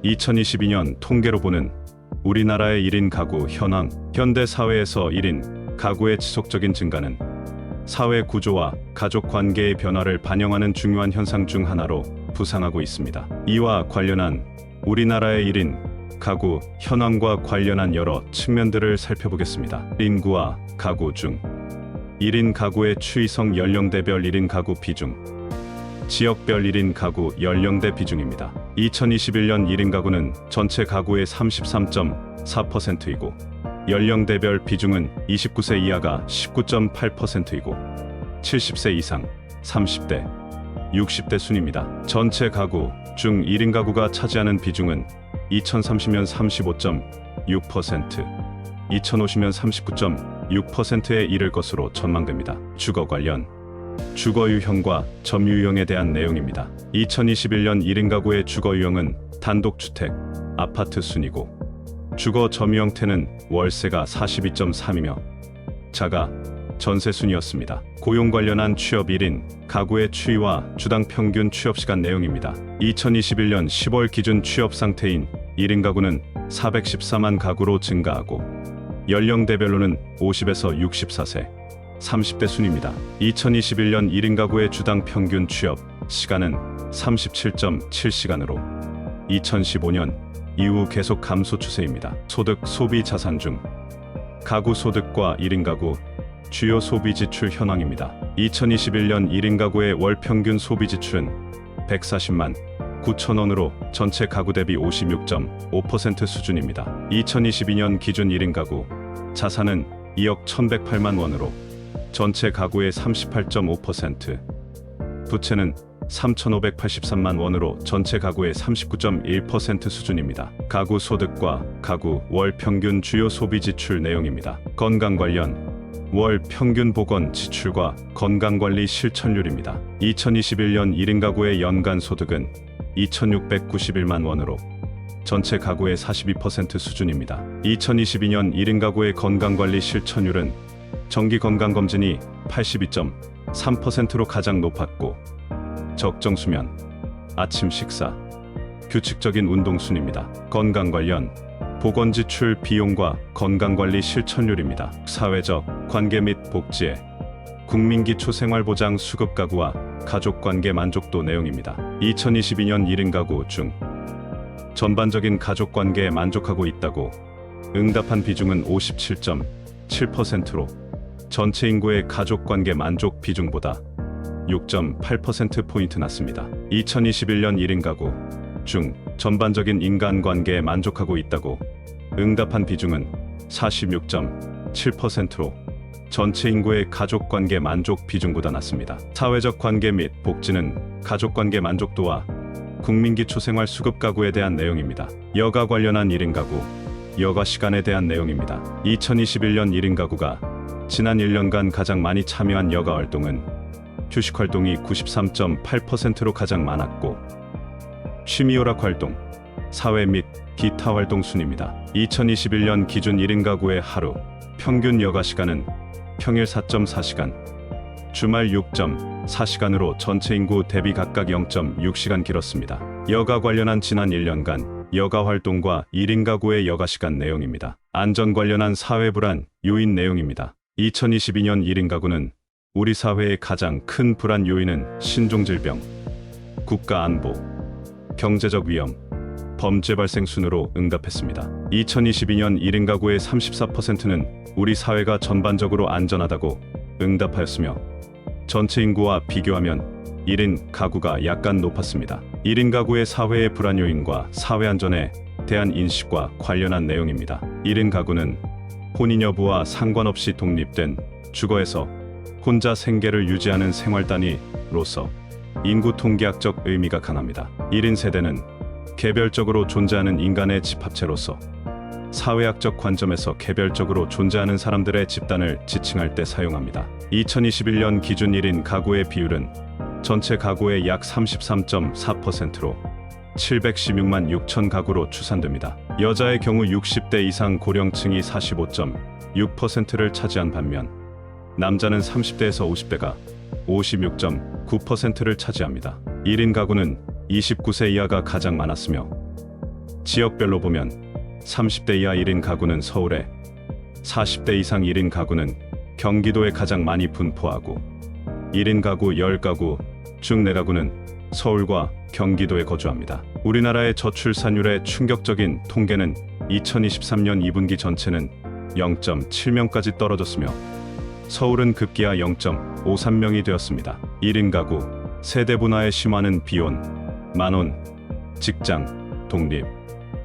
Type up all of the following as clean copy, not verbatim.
2022년 통계로 보는 우리나라의 1인 가구 현황. 현대 사회에서 1인 가구의 지속적인 증가는 사회 구조와 가족 관계의 변화를 반영하는 중요한 현상 중 하나로 부상하고 있습니다. 이와 관련한 우리나라의 1인 가구 현황과 관련한 여러 측면들을 살펴보겠습니다. 인구와 가구 중 1인 가구의 추이성 연령대별 1인 가구 비중, 지역별 1인 가구 연령대 비중입니다. 2021년 1인 가구는 전체 가구의 33.4%이고 연령대별 비중은 29세 이하가 19.8%이고 70세 이상 30대, 60대 순입니다. 전체 가구 중 1인 가구가 차지하는 비중은 2030년 35.6%, 2050년 39.6%에 이를 것으로 전망됩니다. 주거 관련 주거 유형과 점유 유형에 대한 내용입니다. 2021년 1인 가구의 주거 유형은 단독주택, 아파트 순이고 주거 점유 형태는 월세가 42.3이며 자가 전세 순이었습니다. 고용 관련한 취업 1인 가구의 추이와 주당 평균 취업시간 내용입니다. 2021년 10월 기준 취업 상태인 1인 가구는 414만 가구로 증가하고 연령대별로는 50에서 64세, 30대 순입니다. 2021년 1인 가구의 주당 평균 취업 시간은 37.7시간으로 2015년 이후 계속 감소 추세입니다. 소득, 소비, 자산 중 가구 소득과 1인 가구 주요 소비 지출 현황입니다. 2021년 1인 가구의 월 평균 소비 지출은 140만 9천 원으로 전체 가구 대비 56.5% 수준입니다. 2022년 기준 1인 가구 자산은 2억 1,108만 원으로 전체 가구의 38.5%, 부채는 3,583만 원으로 전체 가구의 39.1% 수준입니다. 가구 소득과 가구 월 평균 주요 소비 지출 내용입니다. 건강 관련 월 평균 보건 지출과 건강관리 실천율입니다. 2021년 1인 가구의 연간 소득은 2,691만 원으로 전체 가구의 42% 수준입니다. 2022년 1인 가구의 건강관리 실천율은 정기 건강검진이 82.3%로 가장 높았고 적정 수면, 아침 식사, 규칙적인 운동 순입니다. 건강 관련 보건 지출 비용과 건강관리 실천율입니다. 사회적 관계 및 복지의 국민기초생활보장 수급 가구와 가족관계 만족도 내용입니다. 2022년 1인 가구 중 전반적인 가족관계에 만족하고 있다고 응답한 비중은 57.7%로 전체 인구의 가족관계 만족 비중보다 6.8%포인트 낮습니다. 2021년 1인 가구 중 전반적인 인간관계에 만족하고 있다고 응답한 비중은 46.7%로 전체 인구의 가족관계 만족 비중보다 낮습니다. 사회적 관계 및 복지는 가족관계 만족도와 국민기초생활 수급 가구에 대한 내용입니다. 여가 관련한 1인 가구, 여가 시간에 대한 내용입니다. 2021년 1인 가구가 지난 1년간 가장 많이 참여한 여가 활동은 휴식 활동이 93.8%로 가장 많았고 취미오락 활동, 사회 및 기타 활동 순입니다. 2021년 기준 1인 가구의 하루 평균 여가 시간은 평일 4.4시간, 주말 6.4시간으로 전체 인구 대비 각각 0.6시간 길었습니다. 여가 관련한 지난 1년간 여가 활동과 1인 가구의 여가 시간 내용입니다. 안전 관련한 사회 불안 요인 내용입니다. 2022년 1인 가구는 우리 사회의 가장 큰 불안 요인은 신종질병, 국가 안보, 경제적 위험, 범죄 발생 순으로 응답했습니다. 2022년 1인 가구의 34%는 우리 사회가 전반적으로 안전하다고 응답하였으며 전체 인구와 비교하면 1인 가구가 약간 높았습니다. 1인 가구의 사회의 불안 요인과 사회 안전에 대한 인식과 관련한 내용입니다. 1인 가구는 혼인 여부와 상관없이 독립된 주거에서 혼자 생계를 유지하는 생활 단위로서 인구 통계학적 의미가 강합니다. 1인 세대는 개별적으로 존재하는 인간의 집합체로서 사회학적 관점에서 개별적으로 존재하는 사람들의 집단을 지칭할 때 사용합니다. 2021년 기준 1인 가구의 비율은 전체 가구의 약 33.4%로 716만 6천 가구로 추산됩니다. 여자의 경우 60대 이상 고령층이 45.6%를 차지한 반면 남자는 30대에서 50대가 56.9%를 차지합니다. 1인 가구는 29세 이하가 가장 많았으며 지역별로 보면 30대 이하 1인 가구는 서울에, 40대 이상 1인 가구는 경기도에 가장 많이 분포하고 1인 가구 10가구 중 4가구는 서울과 경기도에 거주합니다. 우리나라의 저출산율의 충격적인 통계는 2023년 2분기 전체는 0.7명까지 떨어졌으며 서울은 급기야 0.53명이 되었습니다. 1인 가구, 세대 분화의 심화는 비혼, 만혼, 직장, 독립,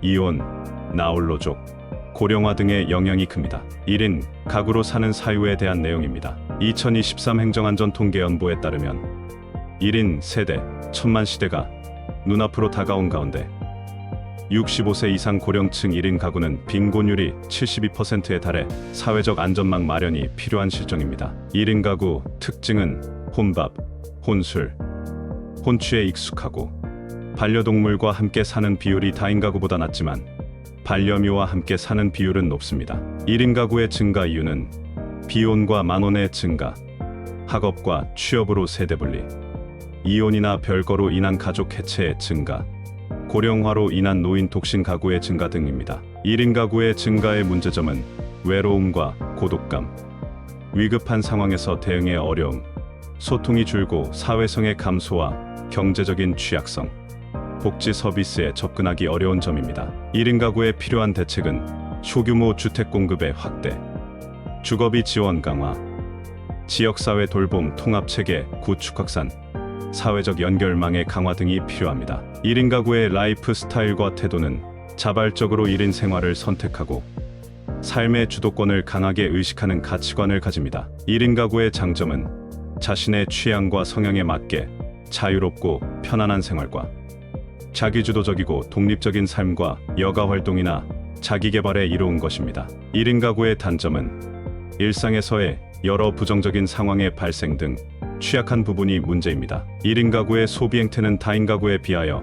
이혼, 나홀로족, 고령화 등의 영향이 큽니다. 1인 가구로 사는 사유에 대한 내용입니다. 2023 행정안전통계연보에 따르면 1인 세대 1000만 시대가 눈앞으로 다가온 가운데 65세 이상 고령층 1인 가구는 빈곤율이 72%에 달해 사회적 안전망 마련이 필요한 실정입니다. 1인 가구 특징은 혼밥, 혼술, 혼취에 익숙하고 반려동물과 함께 사는 비율이 다인 가구보다 낮지만 반려묘와 함께 사는 비율은 높습니다. 1인 가구의 증가 이유는 비혼과 만혼의 증가, 학업과 취업으로 세대 분리, 이혼이나 별거로 인한 가족 해체의 증가, 고령화로 인한 노인 독신 가구의 증가 등입니다. 1인 가구의 증가의 문제점은 외로움과 고독감, 위급한 상황에서 대응의 어려움, 소통이 줄고 사회성의 감소와 경제적인 취약성, 복지 서비스에 접근하기 어려운 점입니다. 1인 가구에 필요한 대책은 소규모 주택 공급의 확대, 주거비 지원 강화, 지역사회 돌봄 통합체계 구축 확산, 사회적 연결망의 강화 등이 필요합니다. 1인 가구의 라이프 스타일과 태도는 자발적으로 1인 생활을 선택하고 삶의 주도권을 강하게 의식하는 가치관을 가집니다. 1인 가구의 장점은 자신의 취향과 성향에 맞게 자유롭고 편안한 생활과 자기주도적이고 독립적인 삶과 여가 활동이나 자기개발에 이로운 것입니다. 1인 가구의 단점은 일상에서의 여러 부정적인 상황의 발생 등 취약한 부분이 문제입니다. 1인 가구의 소비 행태는 다인 가구에 비하여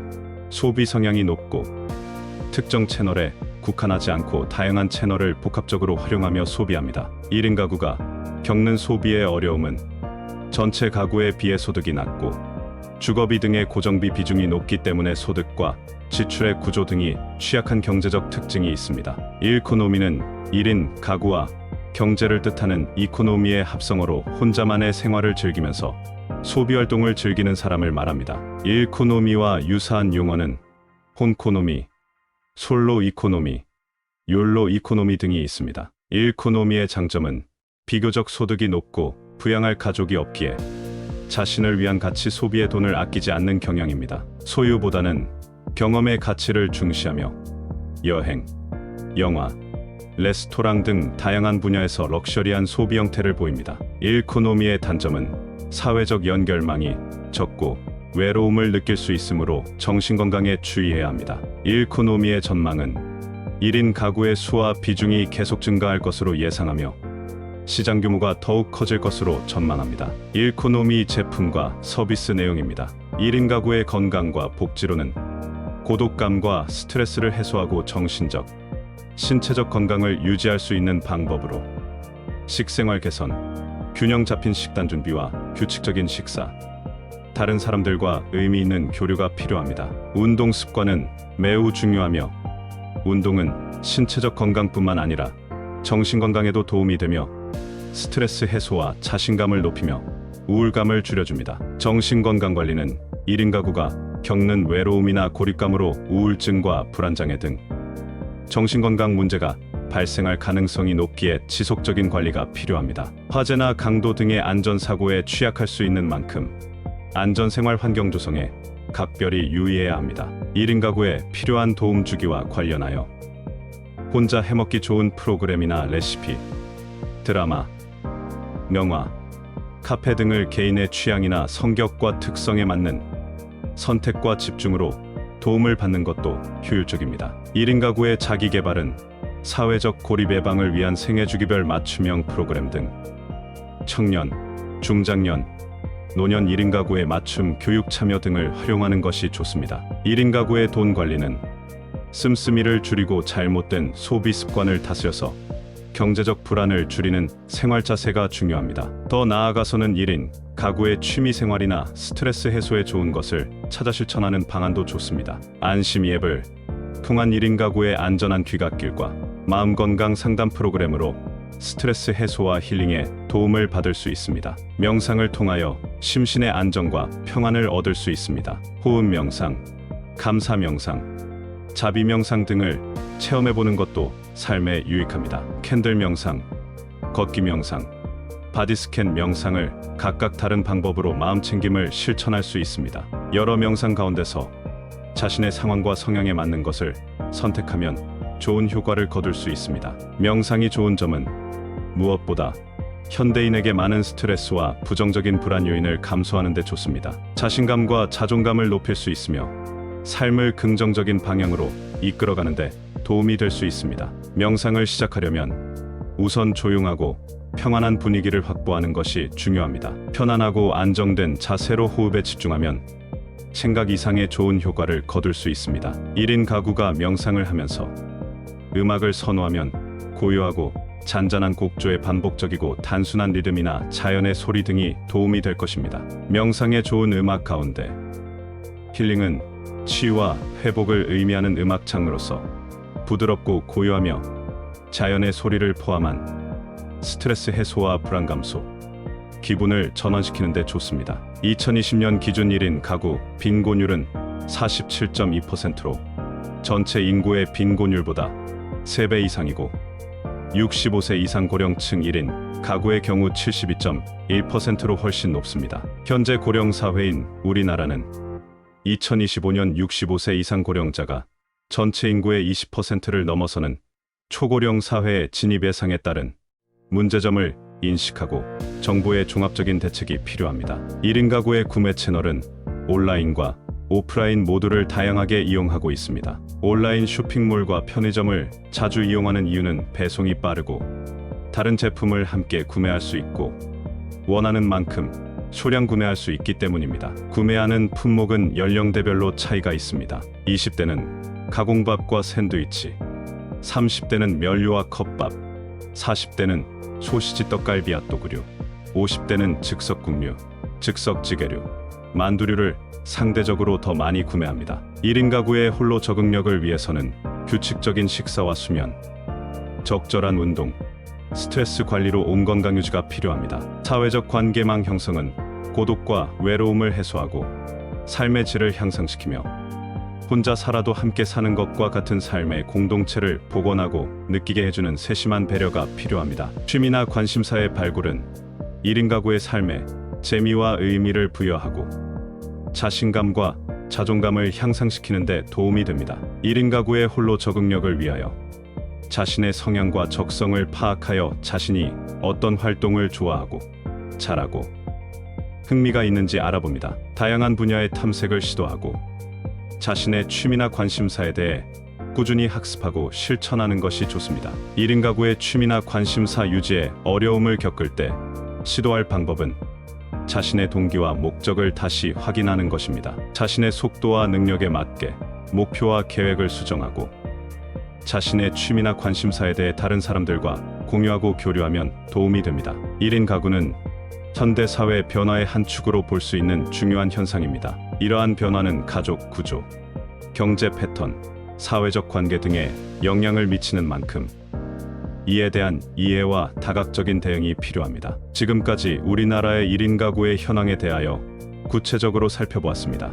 소비 성향이 높고 특정 채널에 국한하지 않고 다양한 채널을 복합적으로 활용하며 소비합니다. 1인 가구가 겪는 소비의 어려움은 전체 가구에 비해 소득이 낮고 주거비 등의 고정비 비중이 높기 때문에 소득과 지출의 구조 등이 취약한 경제적 특징이 있습니다. 일코노미는 1인 가구와 경제를 뜻하는 이코노미의 합성어로 혼자만의 생활을 즐기면서 소비활동을 즐기는 사람을 말합니다. 일코노미와 유사한 용어는 혼코노미, 솔로 이코노미, 욜로 이코노미 등이 있습니다. 일코노미의 장점은 비교적 소득이 높고 부양할 가족이 없기에 자신을 위한 가치 소비에 돈을 아끼지 않는 경향입니다. 소유보다는 경험의 가치를 중시하며 여행, 영화, 레스토랑 등 다양한 분야에서 럭셔리한 소비 형태를 보입니다. 일코노미의 단점은 사회적 연결망이 적고 외로움을 느낄 수 있으므로 정신건강에 주의해야 합니다. 일코노미의 전망은 1인 가구의 수와 비중이 계속 증가할 것으로 예상하며 시장 규모가 더욱 커질 것으로 전망합니다. 일코노미 제품과 서비스 내용입니다. 1인 가구의 건강과 복지로는 고독감과 스트레스를 해소하고 정신적, 신체적 건강을 유지할 수 있는 방법으로 식생활 개선, 균형 잡힌 식단 준비와 규칙적인 식사, 다른 사람들과 의미 있는 교류가 필요합니다. 운동 습관은 매우 중요하며 운동은 신체적 건강뿐만 아니라 정신 건강에도 도움이 되며 스트레스 해소와 자신감을 높이며 우울감을 줄여줍니다. 정신건강관리는 1인 가구가 겪는 외로움이나 고립감으로 우울증과 불안장애 등 정신건강 문제가 발생할 가능성이 높기에 지속적인 관리가 필요합니다. 화재나 강도 등의 안전사고에 취약할 수 있는 만큼 안전생활 환경 조성에 각별히 유의해야 합니다. 1인 가구에 필요한 도움 주기와 관련하여 혼자 해먹기 좋은 프로그램이나 레시피, 드라마, 명화, 카페 등을 개인의 취향이나 성격과 특성에 맞는 선택과 집중으로 도움을 받는 것도 효율적입니다. 1인 가구의 자기개발은 사회적 고립 예방을 위한 생애주기별 맞춤형 프로그램 등 청년, 중장년, 노년 1인 가구의 맞춤 교육 참여 등을 활용하는 것이 좋습니다. 1인 가구의 돈 관리는 씀씀이를 줄이고 잘못된 소비 습관을 다스려서 경제적 불안을 줄이는 생활 자세가 중요합니다. 더 나아가서는 1인 가구의 취미 생활이나 스트레스 해소에 좋은 것을 찾아 실천하는 방안도 좋습니다. 안심 앱을 통한 1인 가구의 안전한 귀갓길과 마음 건강 상담 프로그램으로 스트레스 해소와 힐링에 도움을 받을 수 있습니다. 명상을 통하여 심신의 안정과 평안을 얻을 수 있습니다. 호흡 명상, 감사 명상, 자비 명상 등을 체험해보는 것도 삶에 유익합니다. 캔들 명상, 걷기 명상, 바디스캔 명상을 각각 다른 방법으로 마음 챙김을 실천할 수 있습니다. 여러 명상 가운데서 자신의 상황과 성향에 맞는 것을 선택하면 좋은 효과를 거둘 수 있습니다. 명상이 좋은 점은 무엇보다 현대인에게 많은 스트레스와 부정적인 불안 요인을 감소하는 데 좋습니다. 자신감과 자존감을 높일 수 있으며 삶을 긍정적인 방향으로 이끌어가는 데 도움이 될 수 있습니다. 명상을 시작하려면 우선 조용하고 평안한 분위기를 확보하는 것이 중요합니다. 편안하고 안정된 자세로 호흡에 집중하면 생각 이상의 좋은 효과를 거둘 수 있습니다. 1인 가구가 명상을 하면서 음악을 선호하면 고요하고 잔잔한 곡조의 반복적이고 단순한 리듬이나 자연의 소리 등이 도움이 될 것입니다. 명상에 좋은 음악 가운데 힐링은 치유와 회복을 의미하는 음악 장르로서 부드럽고 고요하며 자연의 소리를 포함한 스트레스 해소와 불안 감소, 기분을 전환시키는 데 좋습니다. 2020년 기준 1인 가구 빈곤율은 47.2%로 전체 인구의 빈곤율보다 3배 이상이고 65세 이상 고령층 1인 가구의 경우 72.1%로 훨씬 높습니다. 현재 고령 사회인 우리나라는 2025년 65세 이상 고령자가 전체 인구의 20%를 넘어서는 초고령 사회의 진입 예상에 따른 문제점을 인식하고 정부의 종합적인 대책이 필요합니다. 1인 가구의 구매 채널은 온라인과 오프라인 모두를 다양하게 이용하고 있습니다. 온라인 쇼핑몰과 편의점을 자주 이용하는 이유는 배송이 빠르고 다른 제품을 함께 구매할 수 있고 원하는 만큼 소량 구매할 수 있기 때문입니다. 구매하는 품목은 연령대별로 차이가 있습니다. 20대는 가공밥과 샌드위치, 30대는 면류와 컵밥, 40대는 소시지 떡갈비 핫도그류, 50대는 즉석국류, 즉석찌개류, 만두류를 상대적으로 더 많이 구매합니다. 1인 가구의 홀로 적응력을 위해서는 규칙적인 식사와 수면, 적절한 운동, 스트레스 관리로 몸 건강 유지가 필요합니다. 사회적 관계망 형성은 고독과 외로움을 해소하고 삶의 질을 향상시키며 혼자 살아도 함께 사는 것과 같은 삶의 공동체를 복원하고 느끼게 해주는 세심한 배려가 필요합니다. 취미나 관심사의 발굴은 1인 가구의 삶에 재미와 의미를 부여하고 자신감과 자존감을 향상시키는 데 도움이 됩니다. 1인 가구의 홀로 적응력을 위하여 자신의 성향과 적성을 파악하여 자신이 어떤 활동을 좋아하고 잘하고 흥미가 있는지 알아봅니다. 다양한 분야의 탐색을 시도하고 자신의 취미나 관심사에 대해 꾸준히 학습하고 실천하는 것이 좋습니다. 1인 가구의 취미나 관심사 유지에 어려움을 겪을 때 시도할 방법은 자신의 동기와 목적을 다시 확인하는 것입니다. 자신의 속도와 능력에 맞게 목표와 계획을 수정하고 자신의 취미나 관심사에 대해 다른 사람들과 공유하고 교류하면 도움이 됩니다. 1인 가구는 현대 사회 변화의 한 축으로 볼 수 있는 중요한 현상입니다. 이러한 변화는 가족 구조, 경제 패턴, 사회적 관계 등에 영향을 미치는 만큼 이에 대한 이해와 다각적인 대응이 필요합니다. 지금까지 우리나라의 1인 가구의 현황에 대하여 구체적으로 살펴보았습니다.